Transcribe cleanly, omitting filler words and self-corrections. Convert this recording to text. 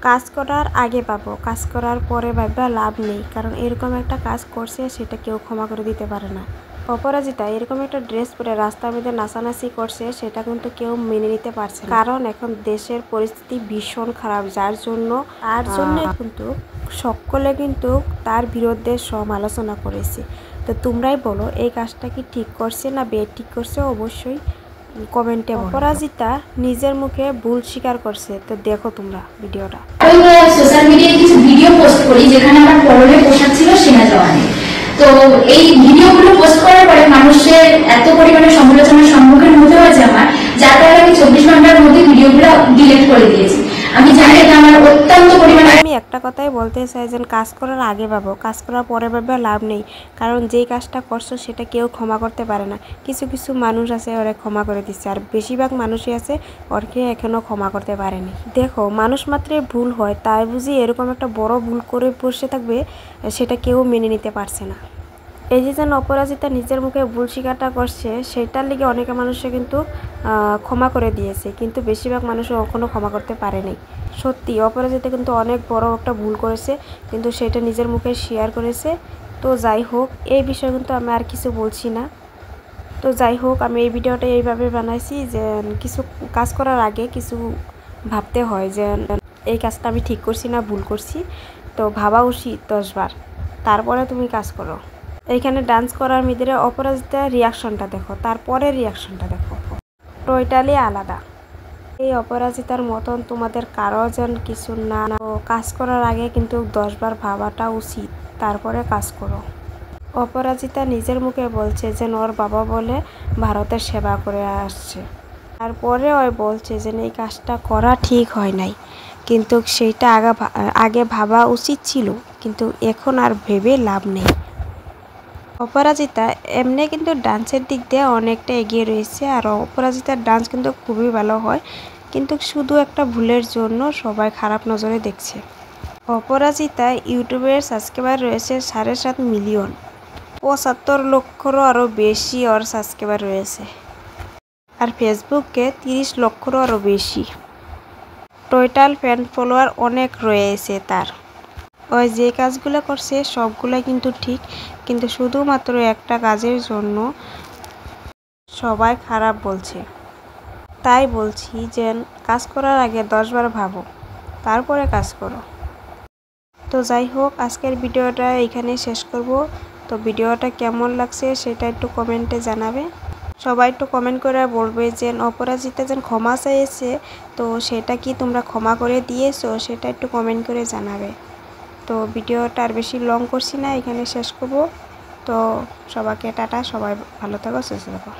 কাজ করার আগে পাবো, কাজ করার পরে ভাববা লাভ নেই, কারণ এরকম একটা কাজ করছে সেটা কেউ ক্ষমা করে দিতে পারে না। অপরাজিতা এরকম একটা ড্রেস পরে রাস্তার মধ্যে নাচানাচি করছে, সেটা কিন্তু কেউ মেনে নিতে পারছে না, কারণ এখন দেশের পরিস্থিতি ভীষণ খারাপ, যার জন্য তার জন্য কিন্তু সকলে কিন্তু তার বিরুদ্ধে সমালোচনা করেছে। তো তোমরাই বলো এই কাজটা কি ঠিক করছে না ঠিক করছে, অবশ্যই কমেন্টে বলো। অপরাজিতা নিজের মুখে ভুল স্বীকার করছে, তো দেখো তোমরা ভিডিওটা। সোশ্যাল মিডিয়ায় কিছু ভিডিও পোস্ট করি যেখানে আমার পরনে পোশাক ছিল সেনা জওয়ানে। তো এই ভিডিওগুলো পোস্ট করার পরে মানুষের এত পরিমাণে সমালোচনার সম্মুখীন হতে হয়েছে আমার, যার কারণে আমি 24 ঘন্টার মধ্যে ভিডিওগুলো ডিলিট করে দিয়েছি। আমি জানি এটা আমার অত্যন্ত পরিমাণে। আমি একটা কথাই বলতে চাই যে কাজ করার আগে ভাবো, কাজ করার পরে ভাবে লাভ নেই, কারণ যেই কাজটা করছো সেটা কেউ ক্ষমা করতে পারে না। কিছু কিছু মানুষ আছে ওরা ক্ষমা করে দিচ্ছে, আর বেশিরভাগ মানুষই আছে ওরকে এখনো ক্ষমা করতে পারেনি। দেখো মানুষ মাত্রই ভুল হয়, তাই বুঝি এরকম একটা বড় ভুল করে বসে থাকবে, সেটা কেউ মেনে নিতে পারছে না। এই যে যেন অপরাজিতা নিজের মুখে ভুল স্বীকারটা করছে, সেটার লিগে অনেকে মানুষে কিন্তু ক্ষমা করে দিয়েছে, কিন্তু বেশিরভাগ মানুষও এখনও ক্ষমা করতে পারেনি। সত্যি অপরাজিতা কিন্তু অনেক বড় একটা ভুল করেছে, কিন্তু সেটা নিজের মুখে শেয়ার করেছে। তো যাই হোক, এই বিষয়ে কিন্তু আমি আর কিছু বলছি না। তো যাই হোক, আমি এই ভিডিওটা এইভাবে বানাইছি যে কিছু কাজ করার আগে কিছু ভাবতে হয় যে এই কাজটা আমি ঠিক করছি না ভুল করছি, তো ভাবা উচিত 10 বার, তারপরে তুমি কাজ করো। এইখানে ডান্স করার ভিতরে অপরাজিতার রিয়াকশনটা দেখো, তারপরে রিয়াকশনটা দেখো, টোটালি আলাদা। এই অপরাজিতার মতন তোমাদের কারো যেন কিছু না, কাজ করার আগে কিন্তু 10 বার ভাবাটা উচিত, তারপরে কাজ করো। অপরাজিতা নিজের মুখে বলছে যে ওর বাবা বলে ভারতের সেবা করে আসছে, তারপরে ওই বলছে যে এই কাজটা করা ঠিক হয় নাই, কিন্তু সেইটা আগে ভাবা উচিত ছিল, কিন্তু এখন আর ভেবে লাভ নেই। অপরাজিতা এমনি কিন্তু ডান্সের দিক দিয়ে অনেকটা এগিয়ে রয়েছে, আর অপরাজিতার ডান্স কিন্তু খুবই ভালো হয়, কিন্তু শুধু একটা ভুলের জন্য সবাই খারাপ নজরে দেখছে। অপরাজিতা ইউটিউবের সাবস্ক্রাইবার রয়েছে 7.5 মিলিয়ন, 75 লক্ষরও আরও বেশি ওর সাবস্ক্রাইবার রয়েছে, আর ফেসবুকে 30 লক্ষরও আরও বেশি। টোটাল ফ্যান ফলোয়ার অনেক রয়েছে তার। ওই যে কাজগুলো করছে সবগুলাই কিন্তু ঠিক, কিন্তু শুধুমাত্র একটা কাজের জন্য সবাই খারাপ বলছে। তাই বলছি যে কাজ করার আগে 10 বার ভাবো, তারপরে কাজ করো। তো যাই হোক, আজকের ভিডিওটা এখানে শেষ করব। তো ভিডিওটা কেমন লাগছে সেটা একটু কমেন্টে জানাবে। সবাই একটু কমেন্ট করে বলবে যে অপরাজিতা যেন ক্ষমা চাইছে, তো সেটা কি তোমরা ক্ষমা করে দিয়েছো, সেটা একটু কমেন্ট করে জানাবে। তো ভিডিওটা আর বেশি লং করছি না, এখানে শেষ করব। তো সবাইকে টাটা, সবাই ভালো থাকো, সুস্থ থাকো।